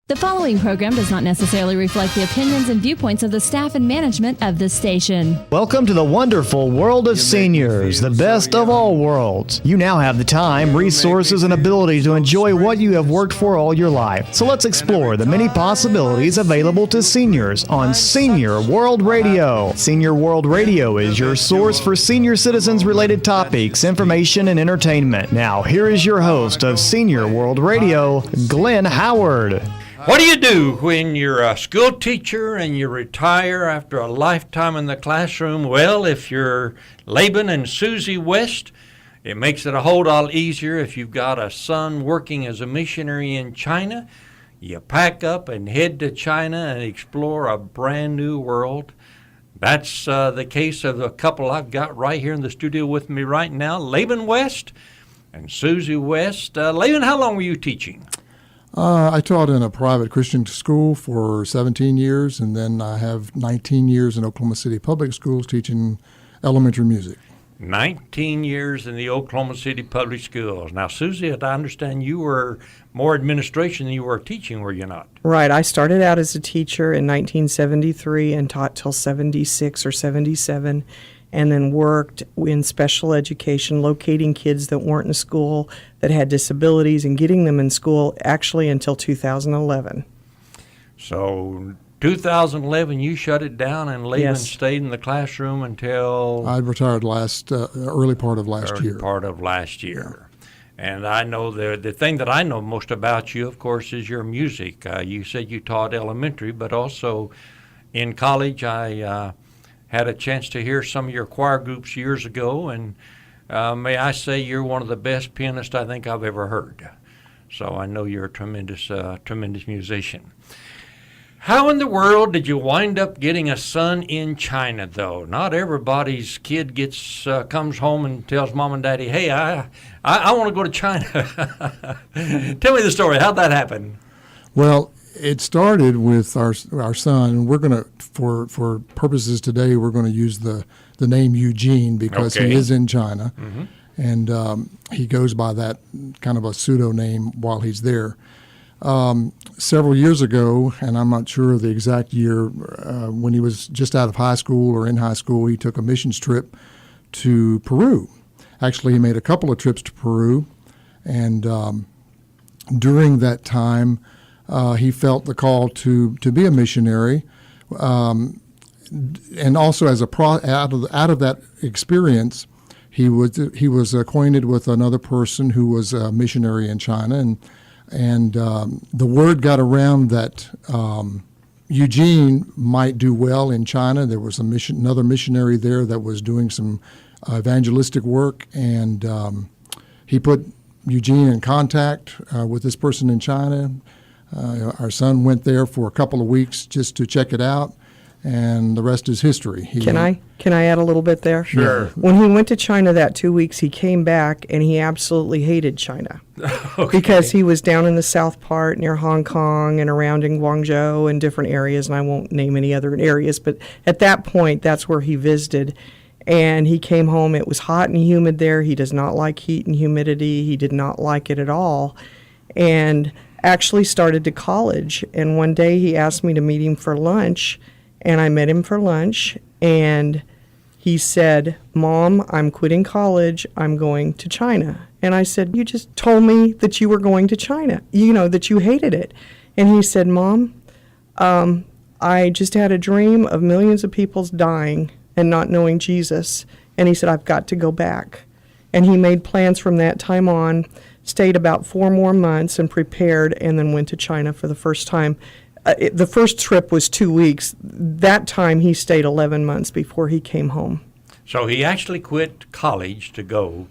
The following program does not necessarily reflect the opinions and viewpoints of the staff and management of this station. Welcome to the wonderful world of seniors, the best of all worlds. You now have the time, resources, and ability to enjoy what you have worked for all your life. So let's explore the many possibilities available to seniors on Senior World Radio. Senior World Radio is your source for senior citizens-related topics, information, and entertainment. Now, here is your host of Senior World Radio, Glenn Howard. What do you do when you're a school teacher and you retire after a lifetime in the classroom? Well, if you're Laban and Sussy West, it makes it a whole lot easier if you've got a son working as a missionary in China. You pack up and head to China and explore a brand new world. That's the case of a couple I've got right here in the studio with me right now, Laban West and Sussy West. Laban, how long were you teaching? I taught in a private Christian school for 17 years, and then I have 19 years in Oklahoma City Public Schools teaching elementary music. 19 years in the Oklahoma City Public Schools. Now, Sussy, I understand you were more administration than you were teaching, were you not? Right. I started out as a teacher in 1973 and taught till 76 or 77. And then worked in special education, locating kids that weren't in school, that had disabilities, and getting them in school actually until 2011. So 2011, you shut it down, and Laban stayed in the classroom until... I retired early part of last year. And I know the thing that I know most about you, of course, is your music. You said you taught elementary, but also in college I... had a chance to hear some of your choir groups years ago, and may I say you're one of the best pianists I think I've ever heard. So I know you're a tremendous musician. How in the world did you wind up getting a son in China, though? Not everybody's kid comes home and tells mom and daddy, hey, I want to go to China. Tell me the story. How'd that happen? Well, it started with our son. We're going to, for purposes today, we're going to use the name Eugene because he is in China, and he goes by that kind of a pseudonym while he's there. Several years ago, and I'm not sure of the exact year, when he was just out of high school or in high school, he took a missions trip to Peru. Actually, he made a couple of trips to Peru, and during that time, he felt the call to be a missionary, and also as out of that experience, he was acquainted with another person who was a missionary in China, and the word got around that Eugene might do well in China. There was another missionary there that was doing some evangelistic work, and he put Eugene in contact with this person in China. Our son went there for a couple of weeks just to check it out, and the rest is history. Can I add a little bit there? Sure. When he went to China that 2 weeks, he came back, and he absolutely hated China. Because he was down in the south part near Hong Kong and around in Guangzhou and different areas, and I won't name any other areas, but at that point, that's where he visited. And he came home. It was hot and humid there. He does not like heat and humidity. He did not like it at all. And actually started to college, and one day he asked me to meet him for lunch, and I met him for lunch, and he said, Mom, I'm quitting college, I'm going to China. And I said, you just told me that you were going to China, that you hated it. And he said, Mom, I just had a dream of millions of people dying and not knowing Jesus, and he said, I've got to go back. And he made plans from that time on, stayed about 4 more months and prepared, and then went to China for the first time. The first trip was 2 weeks. That time he stayed 11 months before he came home. So he actually quit college to go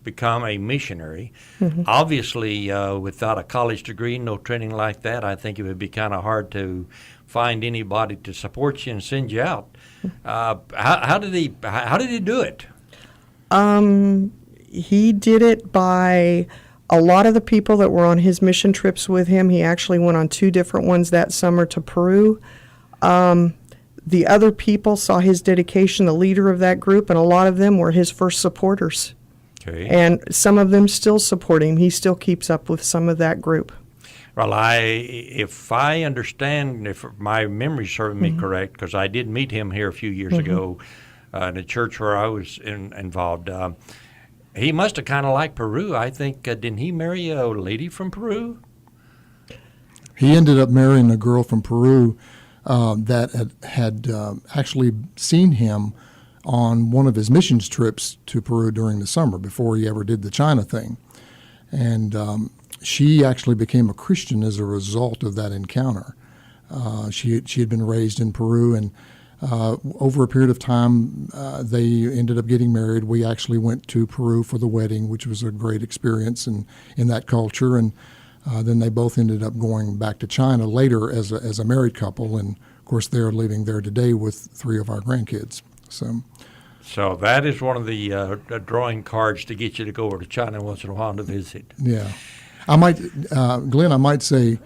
become a missionary. Mm-hmm. Obviously, without a college degree, no training like that, I think it would be kind of hard to find anybody to support you and send you out. How did he do it? He did it by a lot of the people that were on his mission trips with him. He actually went on 2 different ones that summer to Peru. The other people saw his dedication, the leader of that group, and a lot of them were his first supporters. Okay. And some of them still support him. He still keeps up with some of that group. Well, if I understand, if my memory serves me correct, because I did meet him here a few years ago in a church where I was involved. He must have kind of liked Peru. I think, didn't he marry a lady from Peru? He ended up marrying a girl from Peru that had actually seen him on one of his missions trips to Peru during the summer before he ever did the China thing. And she actually became a Christian as a result of that encounter. She had been raised in Peru, and over a period of time, they ended up getting married. We actually went to Peru for the wedding, which was a great experience in that culture. And then they both ended up going back to China later as a married couple. And, of course, they're living there today with 3 of our grandkids. So that is one of the drawing cards to get you to go over to China once in a while to visit. Yeah. Glenn, I might say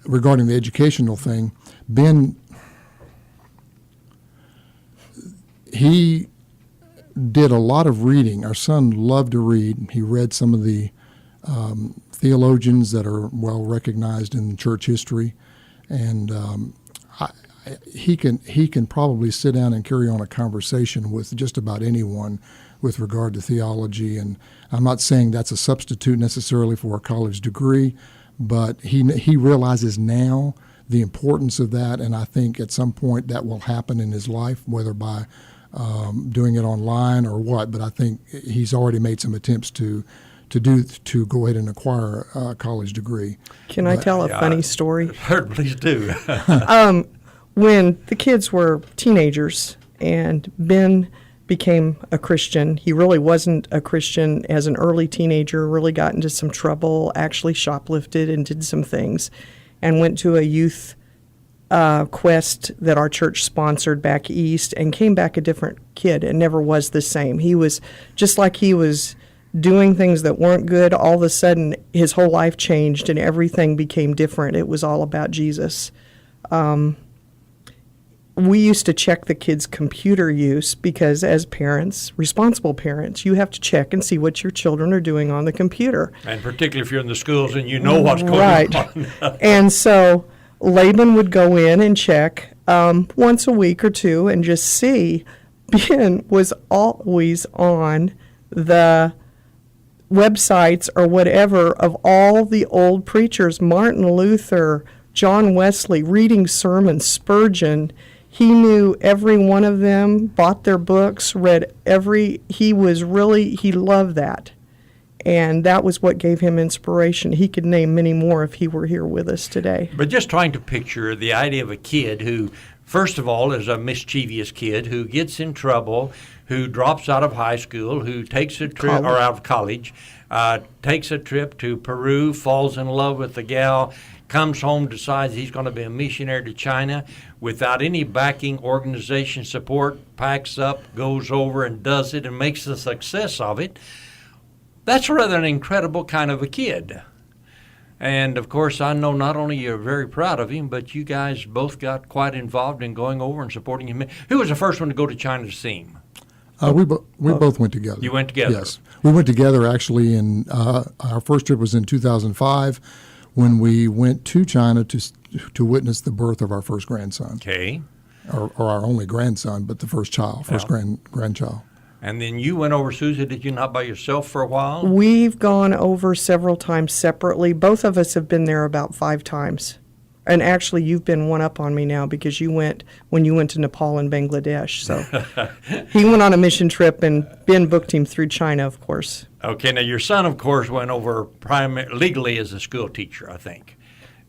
regarding the educational thing, Ben, he did a lot of reading. Our son loved to read. He read some of the theologians that are well recognized in church history, and he can probably sit down and carry on a conversation with just about anyone with regard to theology. And I'm not saying that's a substitute necessarily for a college degree, but he realizes now the importance of that, and I think at some point that will happen in his life, whether by doing it online or what. But I think he's already made some attempts to go ahead and acquire a college degree. Can I tell a funny story? Please do. When the kids were teenagers and Ben became a Christian, he really wasn't a Christian as an early teenager, really got into some trouble, actually shoplifted and did some things, and went to a youth quest that our church sponsored back east and came back a different kid and never was the same. He was just like he was doing things that weren't good. All of a sudden, his whole life changed and everything became different. It was all about Jesus. We used to check the kids' computer use because as parents, responsible parents, you have to check and see what your children are doing on the computer. And particularly if you're in the schools and you know what's going on. And so Laban would go in and check once a week or two and just see. Ben was always on the websites or whatever of all the old preachers, Martin Luther, John Wesley, reading sermons, Spurgeon. He knew every one of them, bought their books, he loved that. And that was what gave him inspiration. He could name many more if he were here with us today. But just trying to picture the idea of a kid who, first of all, is a mischievous kid who gets in trouble, who drops out of high school, who takes a trip, or out of college, takes a trip to Peru, falls in love with the gal, comes home, decides he's going to be a missionary to China without any backing organization support, packs up, goes over and does it and makes a success of it. That's rather an incredible kind of a kid. And, of course, I know not only you're very proud of him, but you guys both got quite involved in going over and supporting him. Who was the first one to go to China to see him? We both went together. You went together? Yes. We went together, actually, in our first trip was in 2005 when we went to China to witness the birth of our first grandson. Okay. Or our only grandson, but the first grandchild. And then you went over, Susie, did you not by yourself for a while? We've gone over several times separately. Both of us have been there about 5 times. And actually, you've been one up on me now because you went when you went to Nepal and Bangladesh. So he went on a mission trip, and Ben booked him through China, of course. Okay, now your son, of course, went over legally as a school teacher, I think,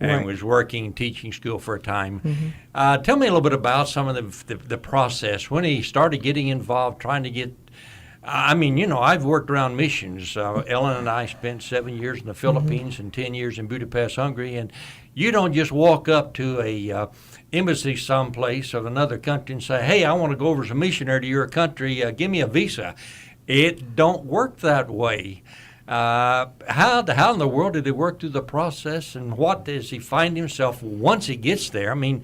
and was working, teaching school for a time. Mm-hmm. Tell me a little bit about some of the process when he started getting involved, trying to get. I mean, you know, I've worked around missions. Ellen and I spent 7 years in the Philippines and 10 years in Budapest, Hungary, and you don't just walk up to a embassy someplace of another country and say, hey, I want to go over as a missionary to your country, give me a visa. It don't work that way. How in the world did he work through the process, and what does he find himself once he gets there? I mean,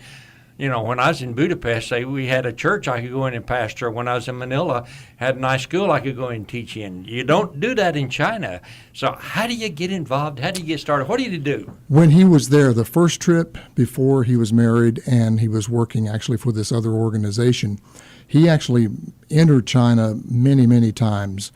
You know, when I was in Budapest, say we had a church I could go in and pastor. When I was in Manila, had a nice school I could go in and teach in. You don't do that in China. So how do you get involved? How do you get started? What do you do? When he was there, the first trip before he was married and he was working actually for this other organization, he actually entered China many, many times.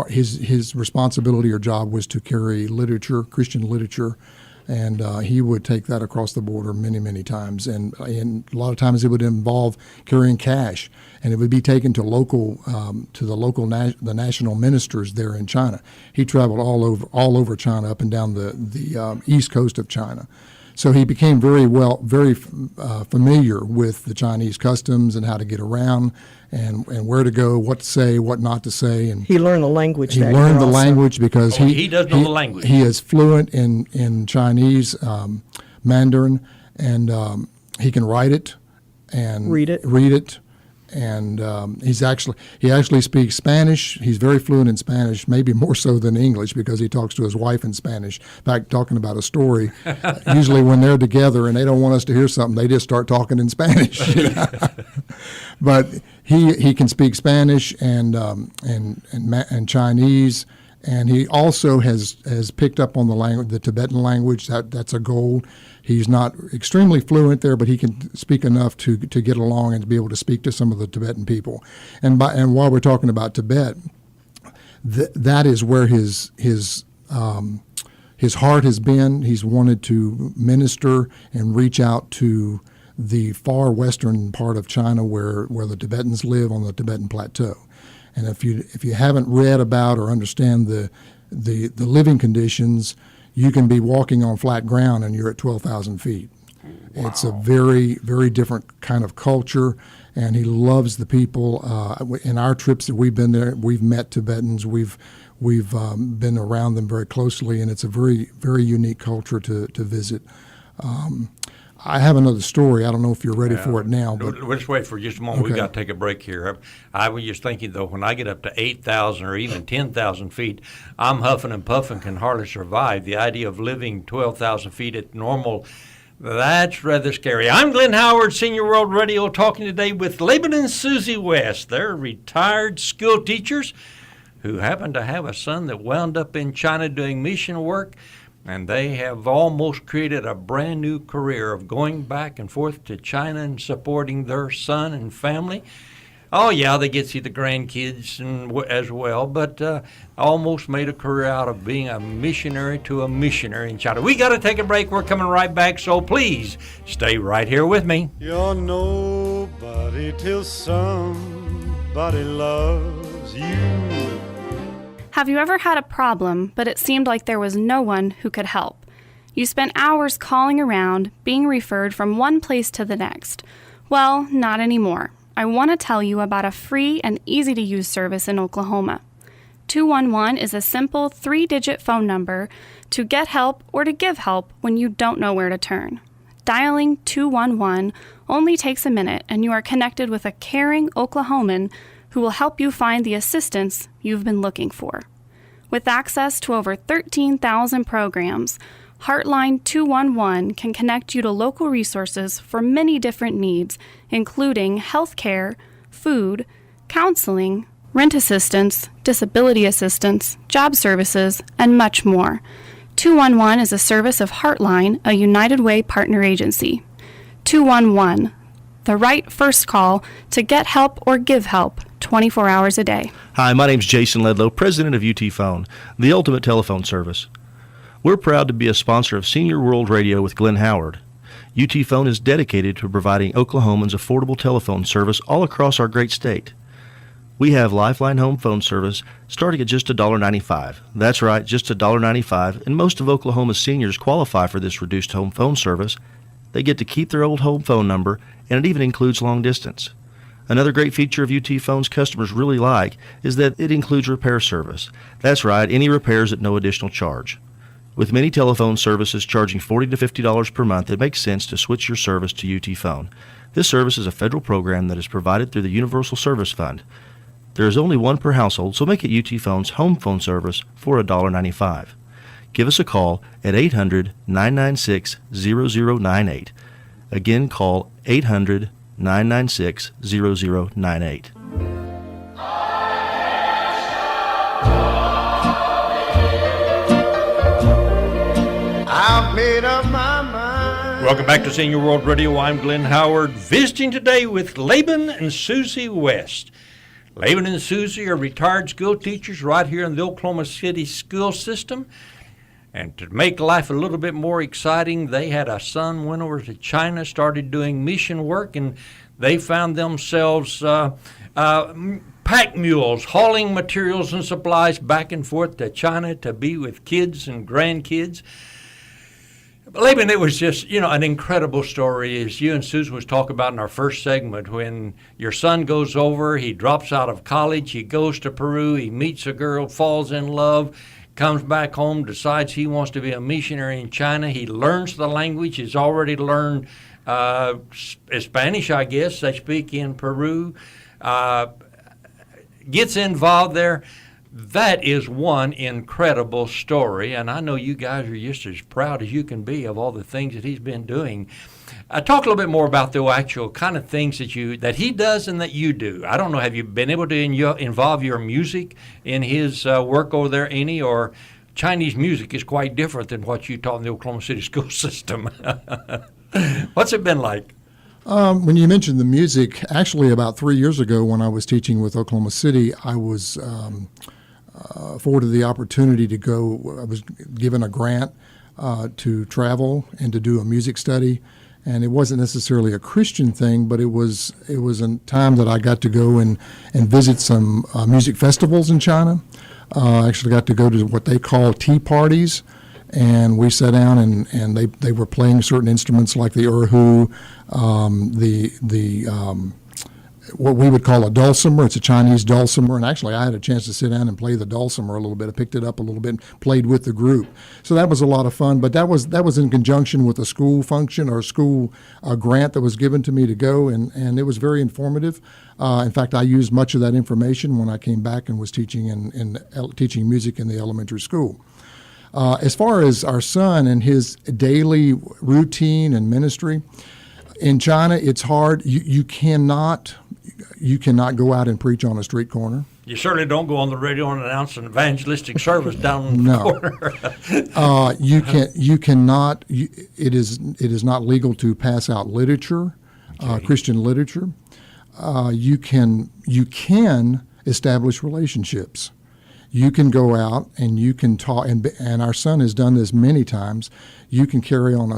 His responsibility or job was to carry literature, Christian literature, and he would take that across the border many, many times. And a lot of times it would involve carrying cash, and it would be taken to the national ministers there in China. He traveled all over China, up and down the east coast of China. So he became very familiar with the Chinese customs and how to get around and where to go, what to say, what not to say. And he learned the language. He learned the language because he does know the language. He is fluent in Chinese, Mandarin, and he can write it and read it. And he actually speaks Spanish. He's very fluent in Spanish, maybe more so than English, because he talks to his wife in Spanish. In fact, talking about a story, usually when they're together and they don't want us to hear something, they just start talking in Spanish. But he can speak Spanish and Chinese, and he also has picked up on the Tibetan language. That's a goal. He's not extremely fluent there, but he can speak enough to get along and to be able to speak to some of the Tibetan people. And while we're talking about Tibet, that is where his heart has been. He's wanted to minister and reach out to the far western part of China where the Tibetans live on the Tibetan Plateau. And if you haven't read about or understand the living conditions, you can be walking on flat ground and you're at 12,000 feet. Wow. It's a very, very different kind of culture, and he loves the people. In our trips that we've been there, we've met Tibetans. We've been around them very closely, and it's a very, very unique culture to visit. I have another story. I don't know if you're ready for it now. But we'll just wait for just a moment. Okay. We've got to take a break here. I was just thinking, though, when I get up to 8,000 or even 10,000 feet, I'm huffing and puffing, can hardly survive. The idea of living 12,000 feet at normal, that's rather scary. I'm Glenn Howard, Senior World Radio, talking today with Laban and Sussy West. They're retired school teachers who happen to have a son that wound up in China doing mission work. And they have almost created a brand new career of going back and forth to China and supporting their son and family. Oh, yeah, they get to see the grandkids as well, but almost made a career out of being a missionary to a missionary in China. We got to take a break. We're coming right back, so please stay right here with me. You're nobody till somebody loves you. Have you ever had a problem, but it seemed like there was no one who could help? You spent hours calling around, being referred from one place to the next. Well, not anymore. I want to tell you about a free and easy-to-use service in Oklahoma. 211 is a simple 3-digit phone number to get help or to give help when you don't know where to turn. Dialing 211 only takes a minute, and you are connected with a caring Oklahoman who will help you find the assistance you've been looking for. With access to over 13,000 programs, Heartline 211 can connect you to local resources for many different needs, including health care, food, counseling, rent assistance, disability assistance, job services, and much more. 211 is a service of Heartline, a United Way partner agency. 211, the right first call to get help or give help 24 hours a day. Hi, my name's Jason Ledlow, president of UT Phone, the ultimate telephone service. We're proud to be a sponsor of Senior World Radio with Glenn Howard. UT Phone is dedicated to providing Oklahomans affordable telephone service all across our great state. We have Lifeline home phone service starting at just $1.95. That's right, just $1.95, and most of Oklahoma's seniors qualify for this reduced home phone service. They get to keep their old home phone number, and it even includes long distance. Another great feature of UT Phone's customers really like is that it includes repair service. That's right, any repairs at no additional charge. With many telephone services charging $40 to $50 per month, it makes sense to switch your service to UT Phone. This service is a federal program that is provided through the Universal Service Fund. There is only one per household, so make it UT Phone's home phone service for $1.95. Give us a call at 800-996-0098. Again, call 800-996-0098. I've made up my mind. Welcome back to Senior World Radio. I'm Glenn Howard, visiting today with Laban and Sussy West. Laban and Sussy are retired school teachers right here in the Oklahoma City school system. And to make life a little bit more exciting, they had a son, went over to China, started doing mission work, and they found themselves pack mules hauling materials and supplies back and forth to China to be with kids and grandkids. Laban, it was just, an incredible story, as you and Susan was talking about in our first segment. When your son goes over, he drops out of college, he goes to Peru, he meets a girl, falls in love, comes back home, decides he wants to be a missionary in China. He learns the language. He's already learned Spanish, I guess, they speak in Peru. Gets involved there. That is one incredible story, and I know you guys are just as proud as you can be of all the things that he's been doing. Talk a little bit more about the actual kind of things that he does and that you do. I don't know, have you been able to involve your music in his work over there any, or Chinese music is quite different than what you taught in the Oklahoma City school system? What's it been like? When you mentioned the music, actually about 3 years ago when I was teaching with Oklahoma City, I was afforded the opportunity to go. I was given a grant to travel and to do a music study. And it wasn't necessarily a Christian thing, but it was a time that I got to go and visit some music festivals in China. I actually got to go to what they call tea parties, and we sat down and they were playing certain instruments like the erhu, what we would call a dulcimer. It's a Chinese dulcimer, and actually I had a chance to sit down and play the dulcimer a little bit. I picked it up a little bit, played with the group. So that was a lot of fun, but that was in conjunction with a school function or a school grant that was given to me to go, and it was very informative. In fact, I used much of that information when I came back and was teaching teaching music in the elementary school. As far as our son and his daily routine and ministry, in China, it's hard. You cannot go out and preach on a street corner. You certainly don't go on the radio and announce an evangelistic service down the corner. You cannot. It is not legal to pass out literature, Christian literature. You can establish relationships. You can go out and you can talk, and our son has done this many times. You can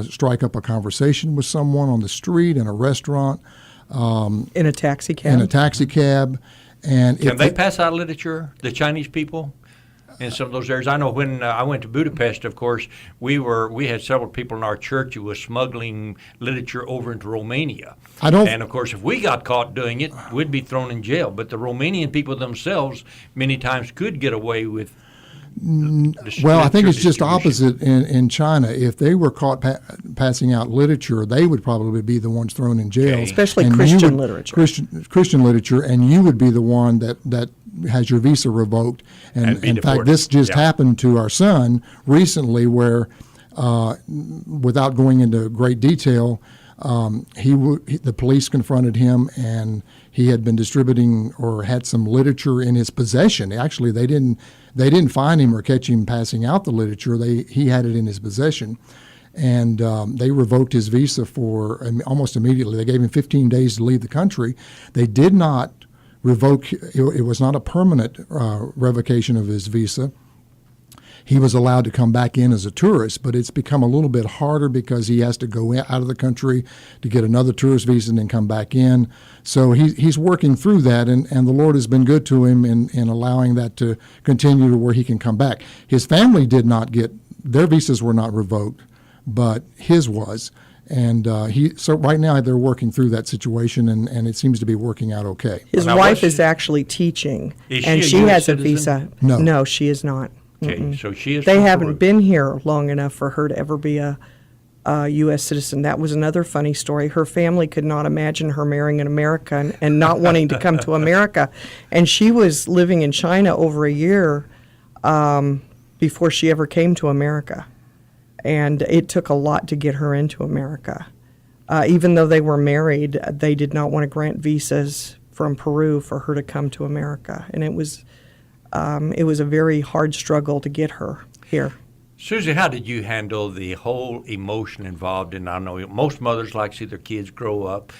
strike up a conversation with someone on the street, in a restaurant, in a taxi cab. And can they pass out literature, the Chinese people, in some of those areas? I know when I went to Budapest, of course, we had several people in our church who was smuggling literature over into Romania. And of course, if we got caught doing it, we'd be thrown in jail. But the Romanian people themselves many times could get away with. Well, I think it's just opposite in China. If they were caught passing out literature, they would probably be the ones thrown in jail. Okay. Especially Christian literature. Christian literature, and you would be the one that has your visa revoked. And in fact, this just happened to our son recently, where, without going into great detail, the police confronted him, and he had been distributing or had some literature in his possession. Actually, they didn't find him or catch him passing out the literature. He had it in his possession, and they revoked his visa for almost immediately. They gave him 15 days to leave the country. They did not revoke. It was not a permanent revocation of his visa. He was allowed to come back in as a tourist, but it's become a little bit harder because he has to go out of the country to get another tourist visa and then come back in. So he's working through that, and the Lord has been good to him in allowing that to continue to where he can come back. His family did not their visas were not revoked, but his was. And so right now they're working through that situation, and it seems to be working out okay. His wife is actually teaching, and she has a visa. No, she is not. Okay, so she is. They haven't been here long enough for her to ever be a U.S. citizen. That was another funny story. Her family could not imagine her marrying an American and not wanting to come to America. And she was living in China over a year before she ever came to America. And it took a lot to get her into America. Even though they were married, they did not want to grant visas from Peru for her to come to America, and it was a very hard struggle to get her here. Susie, how did you handle the whole emotion involved in, I know most mothers like to see their kids grow up,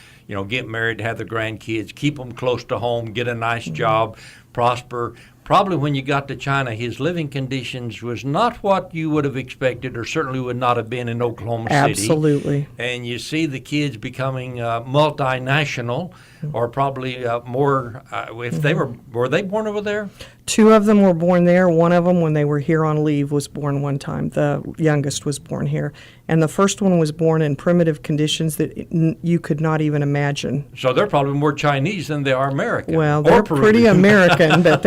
get married, have their grandkids, keep them close to home, get a nice job, prosper. Probably when you got to China, his living conditions was not what you would have expected, or certainly would not have been in Oklahoma City. Absolutely. And you see the kids becoming multinational, or probably more. If they were they born over there? 2 of them were born there. One of them, when they were here on leave, was born one time. The youngest was born here. And the first one was born in primitive conditions that you could not even imagine. So they're probably more Chinese than they are American. Well, they're pretty American, but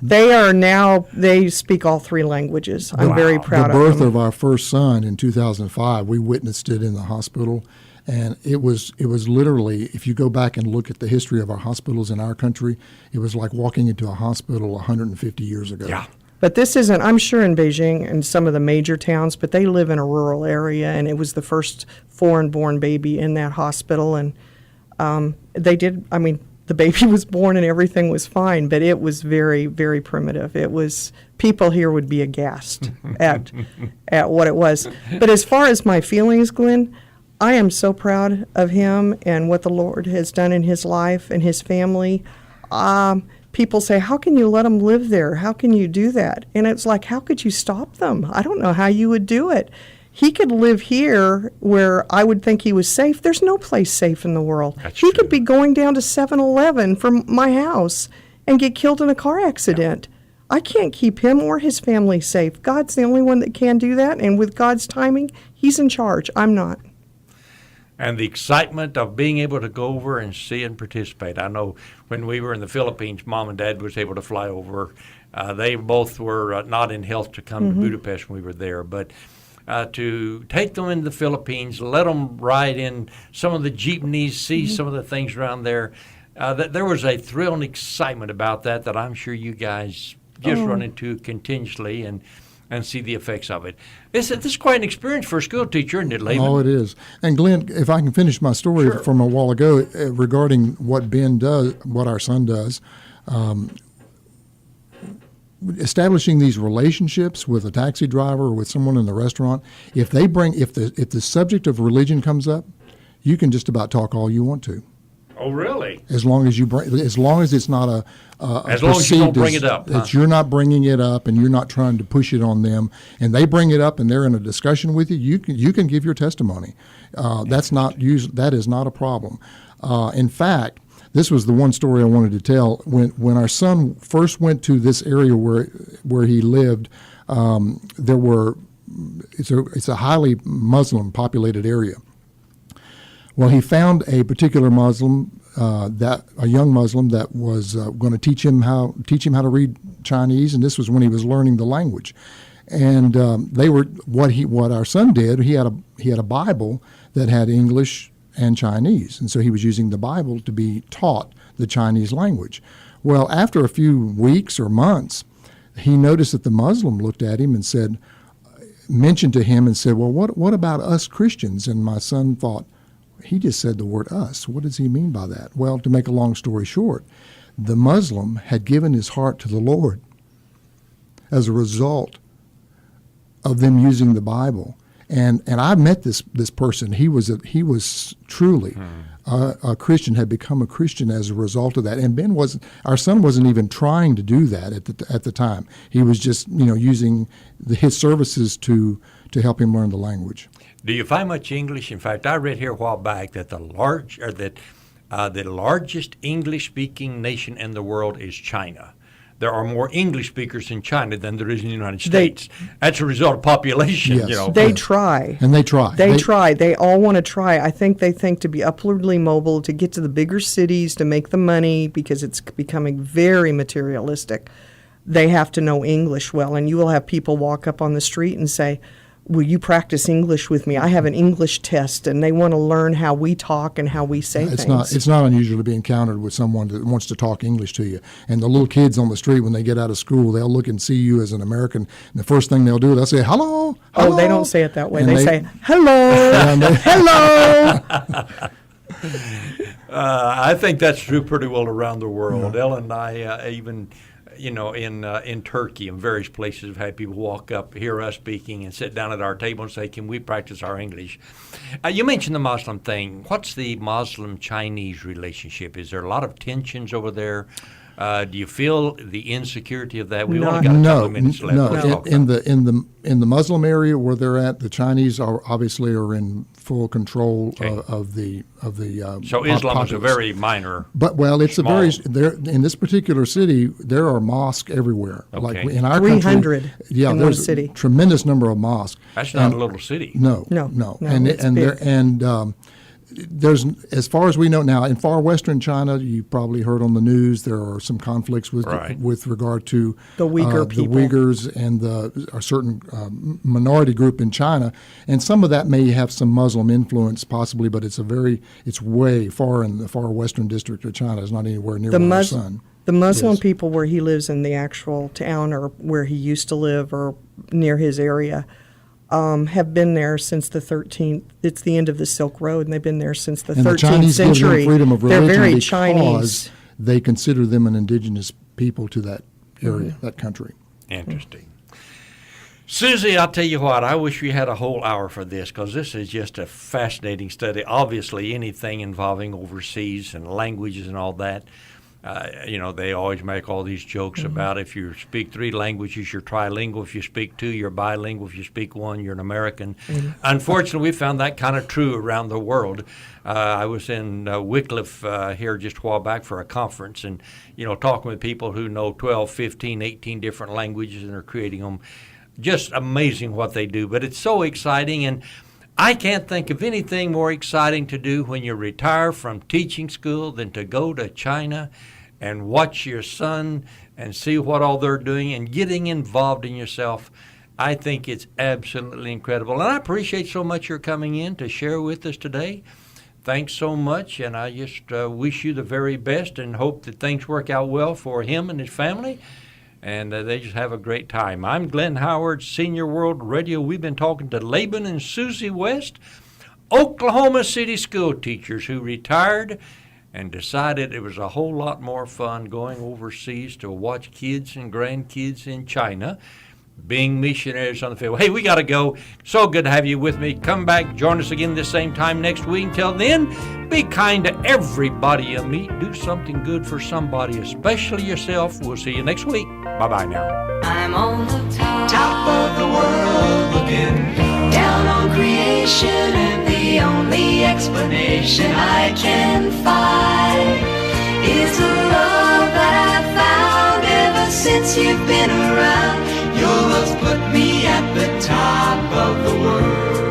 they speak all 3 languages. I'm very proud of them. The birth of our first son in 2005, we witnessed it in the hospital. And it was literally, if you go back and look at the history of our hospitals in our country, it was like walking into a hospital 150 years ago. Yeah. But this isn't, I'm sure in Beijing and some of the major towns, but they live in a rural area, and it was the first foreign-born baby in that hospital. And the baby was born and everything was fine, but it was very, very primitive. It was, people here would be aghast at what it was. But as far as my feelings, Glenn, I am so proud of him and what the Lord has done in his life and his family. People say, how can you let them live there? How can you do that? And it's like, how could you stop them? I don't know how you would do it. He could live here where I would think he was safe. There's no place safe in the world. He could be going down to 7-Eleven from my house and get killed in a car accident. I can't keep him or his family safe. God's the only one that can do that, and with God's timing, he's in charge. I'm not. And the excitement of being able to go over and see and participate. I know when we were in the Philippines, Mom and Dad was able to fly over. They both were not in health to come to Budapest when we were there. But to take them into the Philippines, let them ride in some of the jeepneys, see some of the things around there. There was a thrill and excitement about that I'm sure you guys just run into continuously and see the effects of it. This is quite an experience for a school teacher, isn't it, Laban? Oh, it is. And Glenn, if I can finish my story from a while ago regarding what Ben does, what our son does, establishing these relationships with a taxi driver or with someone in the restaurant, if the subject of religion comes up, you can just about talk all you want to. Oh, really? As long as it's not a as long as you don't bring it up, that you're not bringing it up and you're not trying to push it on them, and they bring it up and they're in a discussion with you, you can give your testimony. That is not a problem. In fact, this was the one story I wanted to tell. When our son first went to this area where he lived, it's a highly Muslim populated area. Well, he found a particular Muslim, a young Muslim that was going to teach him how to read Chinese, and this was when he was learning the language. And what our son did. He had a Bible that had English and Chinese, and so he was using the Bible to be taught the Chinese language. Well, after a few weeks or months, he noticed that the Muslim looked at him and mentioned to him and said, "Well, what about us Christians?" And my son thought, he just said the word us. What does he mean by that? Well, to make a long story short, the Muslim had given his heart to the Lord as a result of them using the Bible. And I met this person. He was truly a Christian, had become a Christian as a result of that. And our son wasn't even trying to do that at the time. He was just using his services to help him learn the language. Do you find much English? In fact, I read here a while back that the largest English-speaking nation in the world is China. There are more English speakers in China than there is in the United States. That's a result of population. Yes. They try. And they try. They try. They all want to try. I think they think to be upwardly mobile, to get to the bigger cities, to make the money, because it's becoming very materialistic. They have to know English well. And you will have people walk up on the street and say, will you practice English with me? I have an English test, and they want to learn how we talk and how we say things. It's not unusual to be encountered with someone that wants to talk English to you. And the little kids on the street, when they get out of school, they'll look and see you as an American, and the first thing they'll do, they'll say, hello, hello. Oh, they don't say it that way. They say, hello, hello. I think that's true pretty well around the world. Yeah. Ellen and I even, in Turkey and various places have had people walk up, hear us speaking, and sit down at our table and say, can we practice our English? You mentioned the Muslim thing. What's the Muslim-Chinese relationship? Is there a lot of tensions over there? Do you feel the insecurity of that? We've only got a couple of minutes left. No. In the Muslim area where they're at, the Chinese are obviously in full control of the so Islam is a very minor. But it's small. In this particular city there are mosques everywhere. Okay. Like in our 300 country, in there's one city. A tremendous number of mosques. That's not a little city. No. There's, as far as we know now, in far western China, you probably heard on the news, there are some conflicts with regard to the Uyghur people. The Uyghurs and a certain minority group in China, and some of that may have some Muslim influence possibly, but it's way far in the far western district of China. It's not anywhere near where our son. The Muslim people where he lives in the actual town or where he used to live or near his area have been there since the 13th. It's the end of the Silk Road, and they've been there since the 13th the Chinese century. Give them freedom of religion. They're very because Chinese. They consider them an indigenous people to that area, that country. Interesting. Susie, I'll tell you what, I wish we had a whole hour for this because this is just a fascinating study. Obviously, anything involving overseas and languages and all that. They always make all these jokes about if you speak 3 languages, you're trilingual. If you speak 2, you're bilingual. If you speak 1, you're an American. Unfortunately, we found that kind of true around the world. I was in Wycliffe here just a while back for a conference and, talking with people who know 12, 15, 18 different languages and are creating them. Just amazing what they do. But it's so exciting, and I can't think of anything more exciting to do when you retire from teaching school than to go to China and watch your son and see what all they're doing and getting involved in yourself. I think it's absolutely incredible. And I appreciate so much your coming in to share with us today. Thanks so much, and I just wish you the very best and hope that things work out well for him and his family, and they just have a great time. I'm Glenn Howard, Senior World Radio. We've been talking to Laban and Susie West, Oklahoma City school teachers who retired and decided it was a whole lot more fun going overseas to watch kids and grandkids in China being missionaries on the field. Hey, we got to go. So good to have you with me. Come back, join us again this same time next week. Until then, be kind to everybody you meet. Do something good for somebody, especially yourself. We'll see you next week. Bye-bye now. I'm on the top of the world looking down on creation, and the only explanation I can find is the love that I've found ever since you've been around. Your love's put me at the top of the world.